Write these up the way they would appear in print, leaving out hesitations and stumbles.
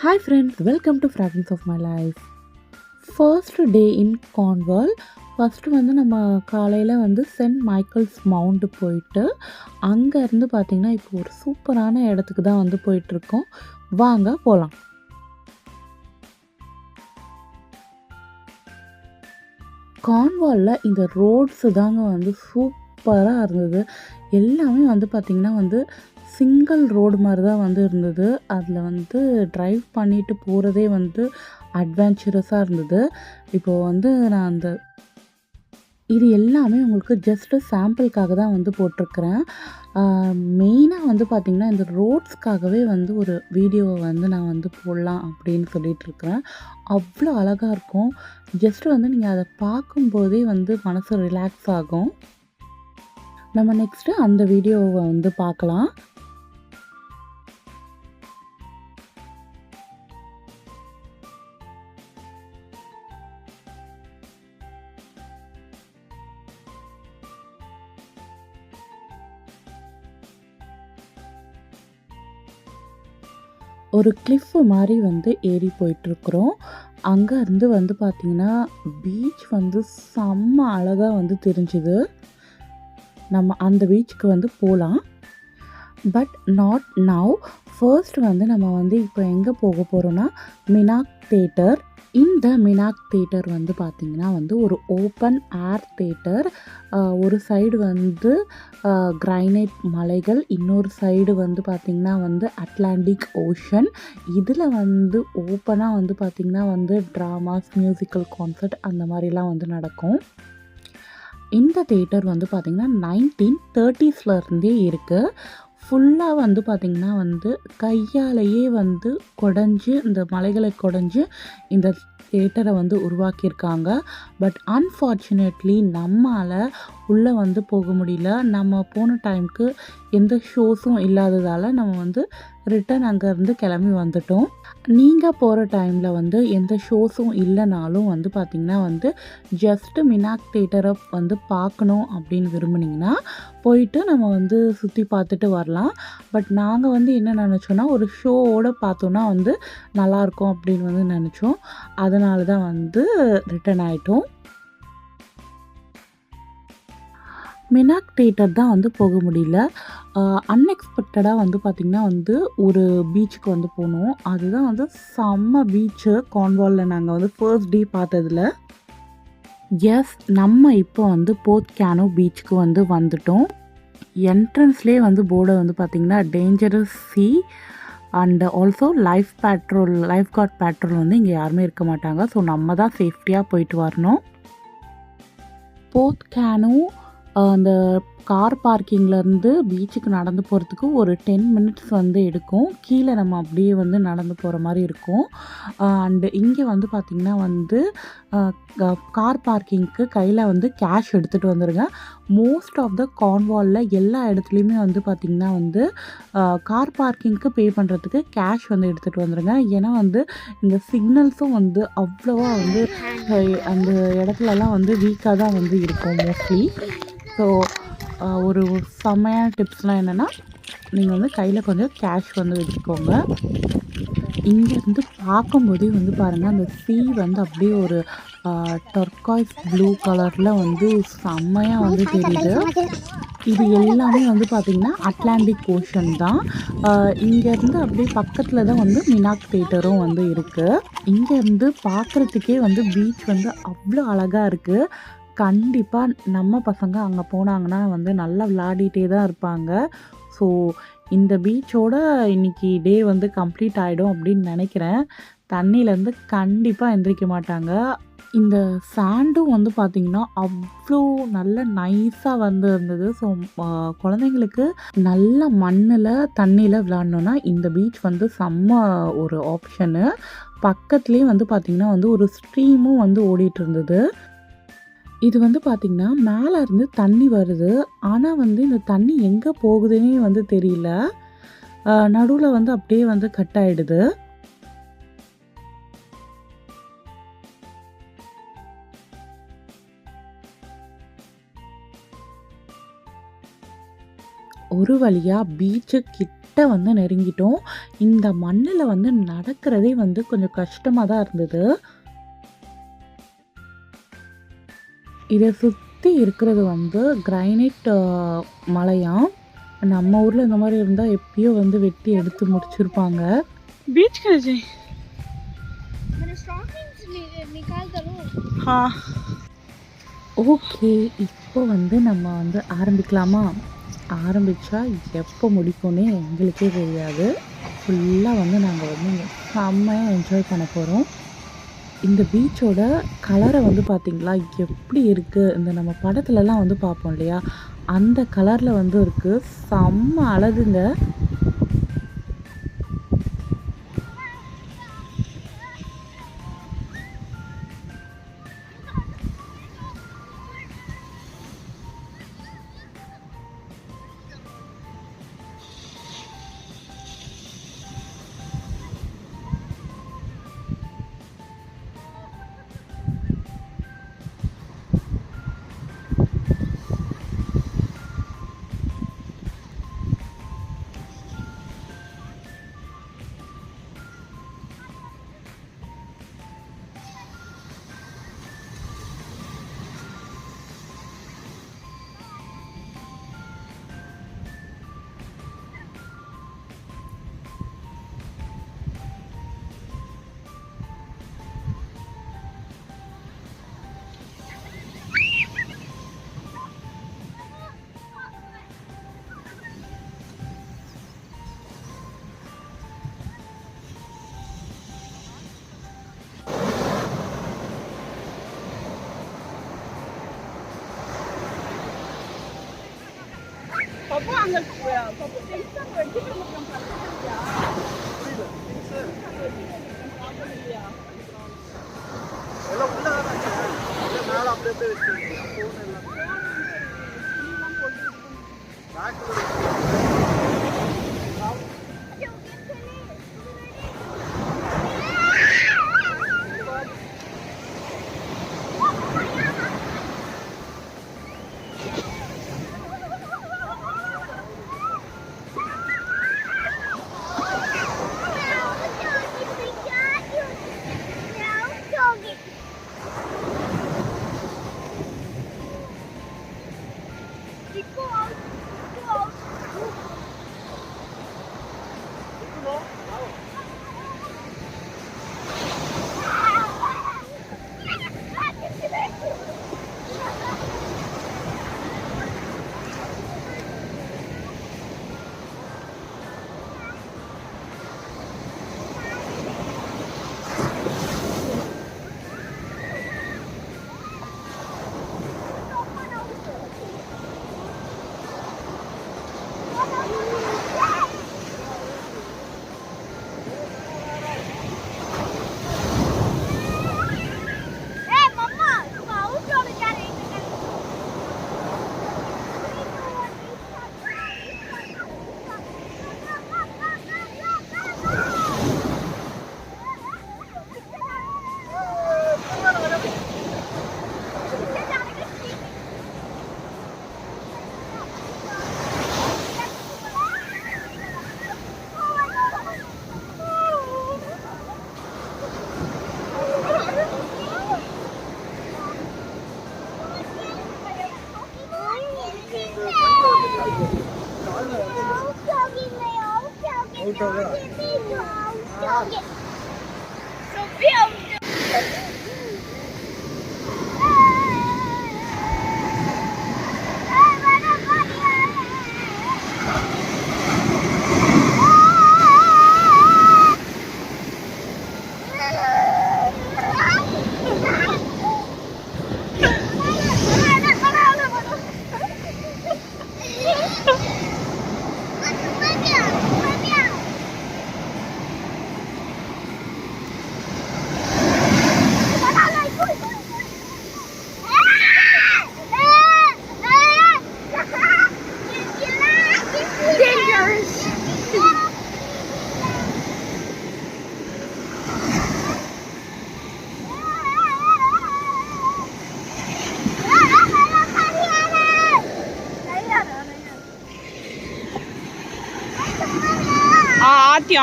Hi friends, welcome to Fragments of My Life. First day in Cornwall. First வந்து நம்ம காலையில் வந்து send Michael's mount போயிட்டு அங்கேருந்து பார்த்திங்கன்னா இப்போ ஒரு சூப்பரான இடத்துக்கு தான் வந்து போயிட்டுருக்கோம். வாங்க போகலாம். கார்ன்வாலில் இந்த ரோட்ஸு தாங்க வந்து சூப்பராக இருந்தது. எல்லாமே வந்து பார்த்திங்கன்னா வந்து சிங்கிள் ரோடு மாதிரி தான் வந்து இருந்தது. அதில் வந்து ட்ரைவ் பண்ணிட்டு போகிறதே வந்து அட்வென்ச்சரஸாக இருந்தது. இப்போது வந்து நான் இது எல்லாமே உங்களுக்கு ஜஸ்ட்டு சாம்பிளுக்காக தான் வந்து போட்டிருக்கிறேன். மெயினாக வந்து பார்த்திங்கன்னா இந்த ரோட்ஸ்க்காகவே வந்து ஒரு வீடியோவை வந்து நான் வந்து போடலாம் அப்படின்னு சொல்லிகிட்ருக்கிறேன். அவ்வளோ அழகாக இருக்கும். ஜஸ்ட்டு வந்து நீங்கள் அதை பார்க்கும்போதே வந்து மனசு ரிலாக்ஸ் ஆகும். நம்ம நெக்ஸ்ட்டு அந்த வீடியோவை வந்து பார்க்கலாம். ஒரு கிளிஃப் மாதிரி வந்து ஏறி போயிட்டுருக்குறோம். அங்கேருந்து வந்து பார்த்திங்கன்னா பீச் வந்து செம்ம அழகாக வந்து தெரிஞ்சுது. நம்ம அந்த பீச்சுக்கு வந்து போகலாம். But not now. ஃபர்ஸ்ட் வந்து நம்ம வந்து இப்போ எங்கே போக போகிறோன்னா மினாக் தேட்டர். இந்த மினாக் தேட்டர் வந்து பார்த்திங்கன்னா வந்து ஒரு ஓப்பன் ஏர் தேட்டர். ஒரு சைடு வந்து கிரைனைட் மலைகள், இன்னொரு சைடு வந்து பார்த்திங்கன்னா வந்து அட்லாண்டிக் ஓஷன். இதில் வந்து ஓப்பனாக வந்து பார்த்திங்கன்னா வந்து ட்ராமாஸ், மியூசிக்கல் கான்சர்ட் அந்த மாதிரிலாம் வந்து நடக்கும். இந்த தேட்டர் வந்து பார்த்திங்கன்னா 1930ஸ்லேருந்தே இருக்குது. ஃபுல்லாக வந்து பார்த்திங்கன்னா வந்து கையாலேயே வந்து குடஞ்சி, இந்த மலைகளை குடஞ்சி இந்த தேட்டரை வந்து உருவாக்கியிருக்காங்க. பட் அன்ஃபார்ச்சுனேட்லி நம்மால் உள்ளே வந்து போக முடியல. நம்ம போன டைமுக்கு எந்த ஷோஸும் இல்லாததால் நம்ம வந்து ரிட்டன் அங்கேருந்து கிளம்பி வந்துட்டோம். நீங்கள் போகிற டைமில் வந்து எந்த ஷோஸும் இல்லைனாலும் வந்து பார்த்திங்கன்னா வந்து ஜஸ்ட்டு மினாக் தேட்டரை வந்து பார்க்கணும் அப்படின்னு விரும்புனீங்கன்னா போயிட்டு நம்ம வந்து சுற்றி பார்த்துட்டு வரலாம். பட் நாங்கள் வந்து என்ன நினச்சோன்னா ஒரு ஷோவோடு பார்த்தோன்னா வந்து நல்லாயிருக்கும் அப்படின்னு வந்து நினச்சோம். அதனால தான் வந்து ரிட்டன் ஆகிட்டோம். மினாக் தேட்டர் தான் வந்து போக முடியல. அன்எக்ஸ்பெக்டடாக வந்து பார்த்திங்கன்னா வந்து ஒரு பீச்சுக்கு வந்து போனோம். அதுதான் வந்து செம்ம பீச்சு. கார்ன்வாலில் நாங்கள் வந்து ஃபர்ஸ்ட் டே பார்த்ததில். எஸ், நம்ம இப்போ வந்து போர்த்கேனோ பீச்சுக்கு வந்து வந்துட்டோம். என்ட்ரன்ஸ்லேயே வந்து போர்டை வந்து பார்த்திங்கன்னா dangerous sea and also life guard patrol வந்து இங்கே யாருமே இருக்க மாட்டாங்க. ஸோ நம்ம தான் சேஃப்டியாக போயிட்டு வரணும். போர்த்கேனோ அந்த கார் பார்க்கிங்லேருந்து பீச்சுக்கு நடந்து போகிறதுக்கு ஒரு 10 மினிட்ஸ் வந்து எடுக்கும். கீழே நம்ம அப்படியே வந்து நடந்து போகிற மாதிரி இருக்கும். அண்டு இங்கே வந்து பார்த்திங்கன்னா வந்து கார் பார்க்கிங்க்கு கையில் வந்து கேஷ் எடுத்துகிட்டு வந்துடுங்க. மோஸ்ட் ஆஃப் த கார்ன்வாலில் எல்லா இடத்துலையுமே வந்து பார்த்திங்கன்னா வந்து கார் பார்க்கிங்க்கு பே பண்ணுறதுக்கு கேஷ் வந்து எடுத்துகிட்டு வந்துடுங்க. ஏன்னா வந்து இந்த சிக்னல்ஸும் வந்து அவ்வளோவா வந்து அந்த இடத்துலலாம் வந்து வீக்காக தான் வந்து இருக்கும் மோஸ்ட்லி. ஸோ ஒரு செம்மையான டிப்ஸ்லாம் என்னென்னா நீங்கள் வந்து கையில் கொஞ்சம் கேஷ் வந்து வச்சுக்கோங்க. இங்கேருந்து பார்க்கும்போதே வந்து பாருங்கள், அந்த சீ வந்து அப்படியே ஒரு டர்காய்ஸ் ப்ளூ கலரில் வந்து செம்மையாக வந்து தெரியுது. இது எல்லாமே வந்து பார்த்திங்கன்னா அட்லாண்டிக் ஓஷன் தான். இங்கேருந்து அப்படியே பக்கத்தில் தான் வந்து மினாக் தேட்டரும் வந்து இருக்குது. இங்கேருந்து பார்க்குறதுக்கே வந்து பீச் வந்து அவ்வளோ அழகாக இருக்குது. கண்டிப்பாக நம்ம பசங்க அங்கே போனாங்கன்னா வந்து நல்லா விளையாடிட்டே தான் இருப்பாங்க. ஸோ இந்த பீச்சோட இன்றைக்கி டே வந்து கம்ப்ளீட் ஆகிடும் அப்படின்னு நினைக்கிறேன். தண்ணியிலேருந்து கண்டிப்பாக எந்திரிக்க மாட்டாங்க. இந்த சாண்டும் வந்து பார்த்திங்கன்னா அவ்வளோ நல்ல நைஸாக வந்து இருந்தது. ஸோ குழந்தைங்களுக்கு நல்ல மண்ணில் தண்ணியில் விளையாடணுன்னா இந்த பீச் வந்து செம்ம ஒரு ஆப்ஷனு. பக்கத்துலேயே வந்து பார்த்திங்கன்னா வந்து ஒரு ஸ்ட்ரீமும் வந்து ஓடிட்டு இருந்தது. இது வந்து பார்த்திங்கன்னா மேலே இருந்து தண்ணி வருது. ஆனால் வந்து இந்த தண்ணி எங்கே போகுதுன்னே வந்து தெரியல. நடுவில் வந்து அப்படியே வந்து கட் ஆகிடுது. ஒரு வழியாக பீச்சு கிட்ட வந்து நெருங்கிட்டோம். இந்த மண்ணுல வந்து நடக்கிறதே வந்து கொஞ்சம் கஷ்டமா தான் இருந்தது. இத சுத்தி இருக்கிறது வந்து கிரைனைட் மலையாம். நம்ம ஊர்ல இந்த மாரி இருந்தா எப்பயோ வந்து வெட்டி எடுத்து முடிச்சிருப்பாங்க. बीच का जी मैंने स्टॉकिंग्स निकाल करूँ ஓகே. இப்போ வந்து நம்ம வந்து ஆரம்பிக்கலாமா? ஆரம்பிச்சா எப்போ முடிக்கும்னே எங்களுக்கே தெரியாது. ஃபுல்லா வந்து நாங்க வந்து இங்க செம்மையா என்ஜாய் பண்ண போறோம். இந்த பீச்சோட கலர வந்து பார்த்தீங்களா, எப்படி இருக்கு? இந்த நம்ம படத்துலலாம் வந்து பார்ப்போம் இல்லையா? அந்த கலர்ல வந்து இருக்கு. செம்ம அழகுங்க. पापा अंदर पापा टेंशन बैठी है मतलब क्या எல்லாம் உள்ள தான் மேலே அப்படியே போய் வச்சுருக்கீங்க ஃபோன் எல்லாம்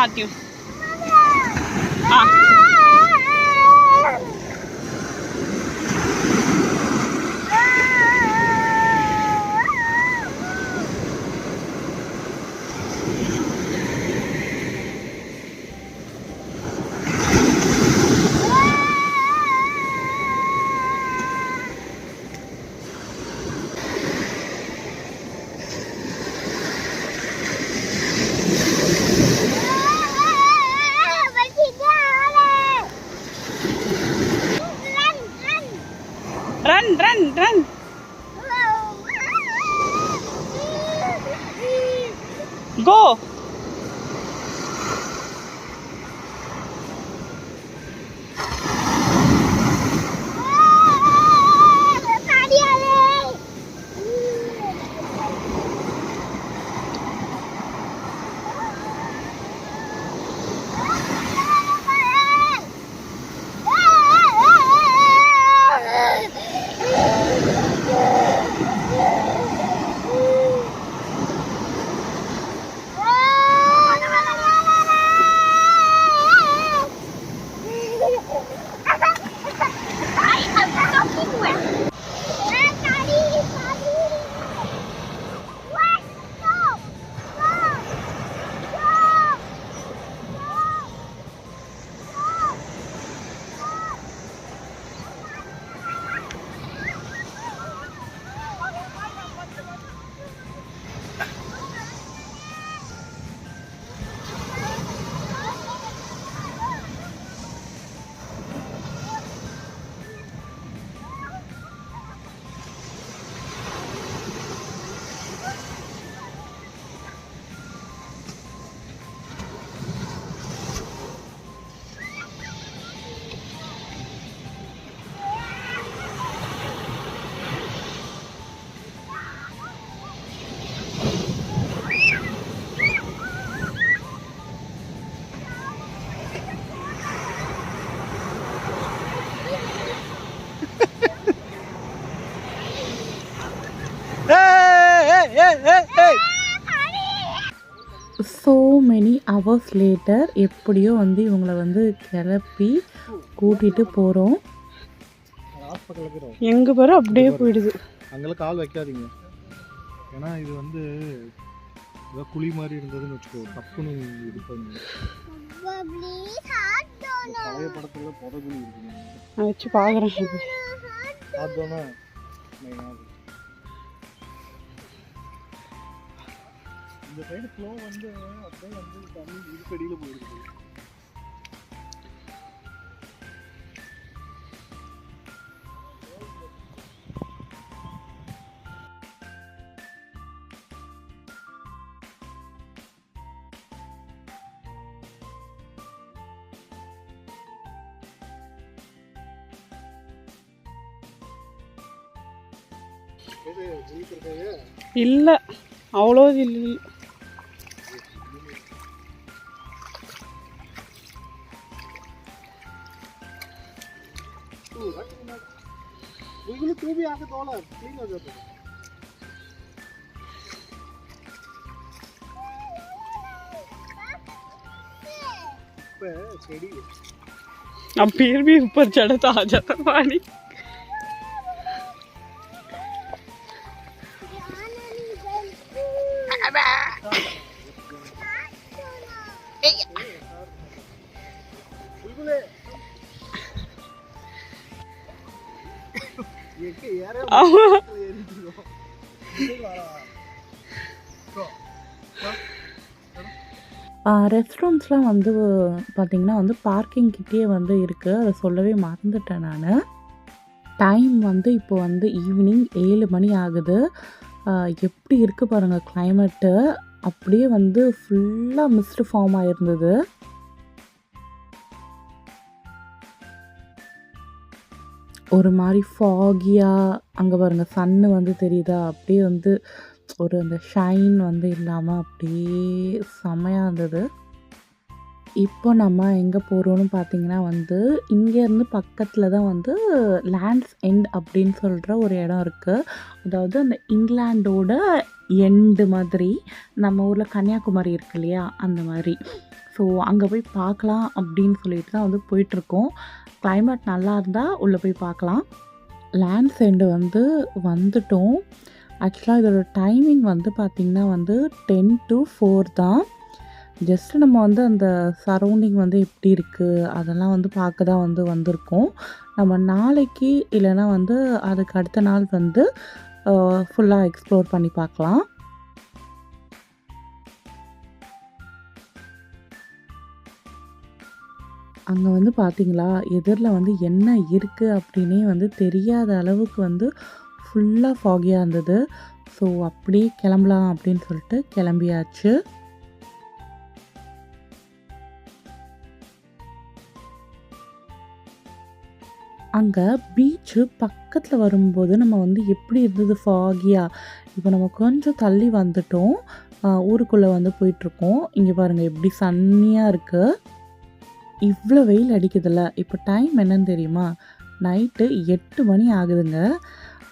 ஆத்தியும் ஆத்தியும் ah run run run go so many hours later எப்படியோ வந்து இவங்களை வந்து கிளப்பி கூட்டிகிட்டு போகிறோம். எங்கே பாரு அப்படியே போயிடுது. அங்கெல்லாம் கால் வைக்காதீங்க, ஏன்னா இது வந்து ஏதோ குழி மாதிரி இருந்ததுன்னு வச்சுக்கோ, தப்புன்னு இது பண்ணுங்க. பழைய படத்துல புதகுழி இருக்குங்க, நான் வச்சு பார்க்குறேன். பார்த்தோன்னா இந்த சைடு ஃப்ளோ வந்து அப்படியே வந்து தண்ணி இதுக்கடியில் போயிடுது. இல்லை அவ்வளோ இல்லை. तू भी आके धो ला, क्लीन हो जाता है. अब फिर भी ऊपर चढ़ता आ जाता पानी. ரெஸ்ட் ரூம்ஸ்லாம் வந்து பார்த்திங்கன்னா வந்து பார்க்கிங் கிட்டேயே வந்து இருக்குது. அதை சொல்லவே மறந்துட்டேன் நான். டைம் வந்து இப்போ வந்து ஈவினிங் 7 மணி ஆகுது. எப்படி இருக்குது பாருங்கள் கிளைமேட்டு. அப்படியே வந்து ஃபுல்லாக மிஸ்ட் ஃபார்ம் ஆகிருந்தது. ஒரு மாதிரி ஃபாகியாக அங்கே பாருங்கள் சன்னு வந்து தெரியுதா, அப்படியே வந்து ஒரு அந்த ஷைன் வந்து இல்லாமல் அப்படியே செமையாக இருந்தது. இப்போ நம்ம எங்கே போகிறோன்னு பார்த்தீங்கன்னா வந்து இங்கேருந்து பக்கத்தில் தான் வந்து லேண்ட்ஸ் எண்ட் அப்படின்னு சொல்கிற ஒரு இடம் இருக்குது. அதாவது அந்த இங்கிலாண்டோட எண்டு மாதிரி, நம்ம ஊரில் கன்னியாகுமரி இருக்கு இல்லையா, அந்த மாதிரி. ஸோ ஸோ அங்கே போய் பார்க்கலாம் அப்படின்னு சொல்லிட்டு தான் வந்து போயிட்டுருக்கோம். கிளைமேட் நல்லா இருந்தால் உள்ளே போய் பார்க்கலாம். லேண்ட்ஸ் எண்டு வந்து வந்துட்டோம். ஆக்சுவலாக இதோட டைமிங் வந்து பார்த்திங்கன்னா வந்து 10 to 4 தான். ஜஸ்ட்டு நம்ம வந்து அந்த சரௌண்டிங் வந்து எப்படி இருக்குது அதெல்லாம் வந்து பார்க்க தான் வந்து வந்திருக்கோம். நம்ம நாளைக்கு இல்லைன்னா வந்து அதுக்கு அடுத்த நாள் வந்து ஃபுல்லாக எக்ஸ்ப்ளோர் பண்ணி பார்க்கலாம். அங்கே வந்து பார்த்தீங்களா, எதிரில் வந்து என்ன இருக்குது அப்படின்னே வந்து தெரியாத அளவுக்கு வந்து ஃபுல்லாக ஃபாகியாக இருந்தது. ஸோ அப்படியே கிளம்பலாம் அப்படின்னு சொல்லிட்டு கிளம்பியாச்சு. அங்கே பீச்சு பக்கத்தில் வரும்போது நம்ம வந்து எப்படி இருந்தது ஃபாகியாக. இப்போ நம்ம கொஞ்சம் தள்ளி வந்துட்டோம். ஊருக்குள்ளே வந்து போயிட்டுருக்கோம். இங்கே பாருங்கள் எப்படி சன்னியாக இருக்குது. இவ்வளோ வெயில் அடிக்குதில்ல. இப்போ டைம் என்னன்னு தெரியுமா? நைட்டு 8 மணி ஆகுதுங்க.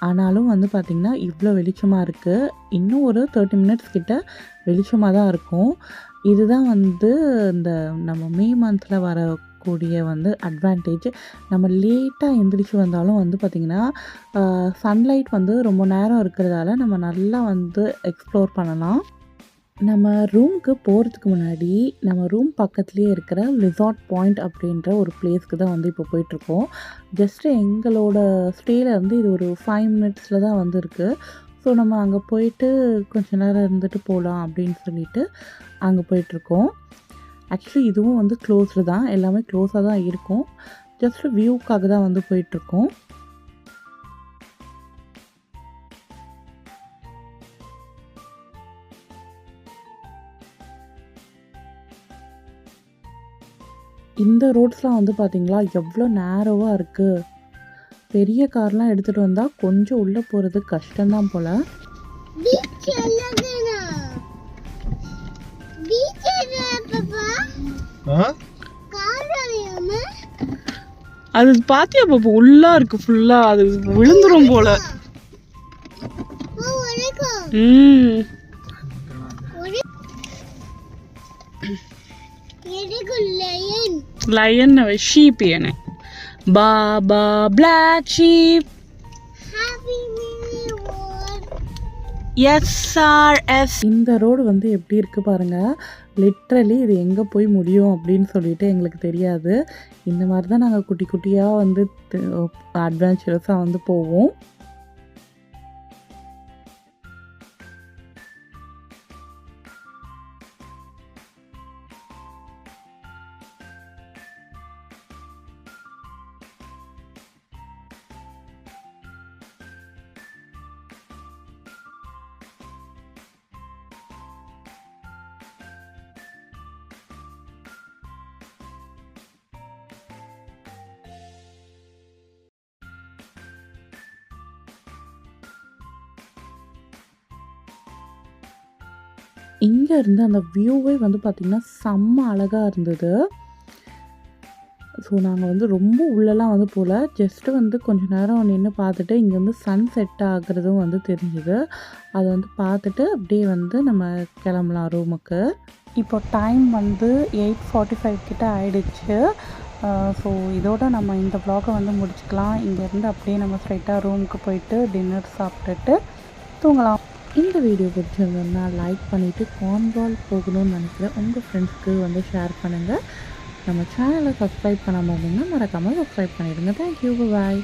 ஆனாலும் வந்து பார்த்திங்கன்னா இவ்வளோ வெளிச்சமாக இருக்குது. இன்னும் ஒரு 30 மினிட்ஸ் கிட்ட வெளிச்சமாக தான் இருக்கும். இதுதான் வந்து இந்த நம்ம மே மந்தில் வரக்கூடிய வந்து அட்வான்டேஜ். நம்ம லேட்டாக எந்திரிச்சு வந்தாலும் வந்து பார்த்திங்கன்னா சன்லைட் வந்து ரொம்ப நேரம் இருக்கிறதால நம்ம நல்லா வந்து எக்ஸ்ப்ளோர் பண்ணலாம். நம்ம ரூமுக்கு போகிறதுக்கு முன்னாடி நம்ம ரூம் பக்கத்துலேயே இருக்கிற ரிசார்ட் பாயிண்ட் அப்படின்ற ஒரு பிளேஸ்க்கு தான் வந்து இப்போ போயிட்டுருக்கோம். ஜஸ்ட்டு எங்களோட ஸ்டேலேருந்து இது ஒரு 5 மினிட்ஸில் தான் வந்து இருக்குது. ஸோ நம்ம அங்கே போயிட்டு கொஞ்சம் நேரம் இருந்துட்டு போகலாம் அப்படின்னு சொல்லிட்டு அங்கே போயிட்டுருக்கோம். ஆக்சுவலி இதுவும் வந்து க்ளோஸ்டு தான். எல்லாமே க்ளோஸாக தான் இருக்கும். ஜஸ்ட்டு வியூக்காக தான் வந்து போயிட்டுருக்கோம். இந்த ரோட்ஸ்லாம் வந்து பார்த்திங்களா எவ்வளோ நேரோவாக இருக்குது. பெரிய கார்லாம் எடுத்துகிட்டு வந்தால் கொஞ்சம் உள்ளே போகிறது கஷ்டம்தான் போல். அது பார்த்தியா பாப்பா, உள்ளா இருக்குது ஃபுல்லாக. அது விழுந்துரும் போல். Lion sheep yana baba black sheep happy new world. Yes sir. இந்த ரோடு வந்து எப்படி இருக்கு பாருங்க. லிட்ரலி இது எங்கே போய் முடியும் அப்படின்னு சொல்லிட்டு எங்களுக்கு தெரியாது. இந்த மாதிரி தான் நாங்கள் குட்டி குட்டியாக வந்து அட்வென்ச்சரஸாக வந்து போவோம். இங்கே இருந்து அந்த வியூவே வந்து பார்த்திங்கன்னா செம்ம அழகாக இருந்தது. ஸோ நாங்கள் வந்து ரொம்ப உள்ளெல்லாம் வந்து போகல. ஜஸ்ட்டு வந்து கொஞ்சம் நேரம் நின்று பார்த்துட்டு இங்கே வந்து சன் செட் ஆகுறதும் வந்து தெரிஞ்சுது. அதை வந்து பார்த்துட்டு அப்படியே வந்து நம்ம கிளம்பலாம் ரூமுக்கு. இப்போ டைம் வந்து 8:45 கிட்ட ஆயிடுச்சு. ஸோ இதோட நம்ம இந்த vlog-ஐ வந்து முடிச்சுக்கலாம். இங்கேருந்து அப்படியே நம்ம ஸ்ட்ரைட்டாக ரூமுக்கு போயிட்டு டின்னர் சாப்பிட்டுட்டு தூங்கலாம். இந்த வீடியோ பிடிச்சிருந்ததுன்னா லைக் பண்ணிவிட்டு கார்ன்வால் போகணும்னு நினைக்கிறேன் உங்கள் ஃப்ரெண்ட்ஸ்க்கு வந்து ஷேர் பண்ணுங்கள். நம்ம சேனலை சப்ஸ்கிரைப் பண்ணாமல் இருந்தீங்கன்னா மறக்காமல் சப்ஸ்கிரைப் பண்ணிடுங்க. தேங்க்யூ, பாய்.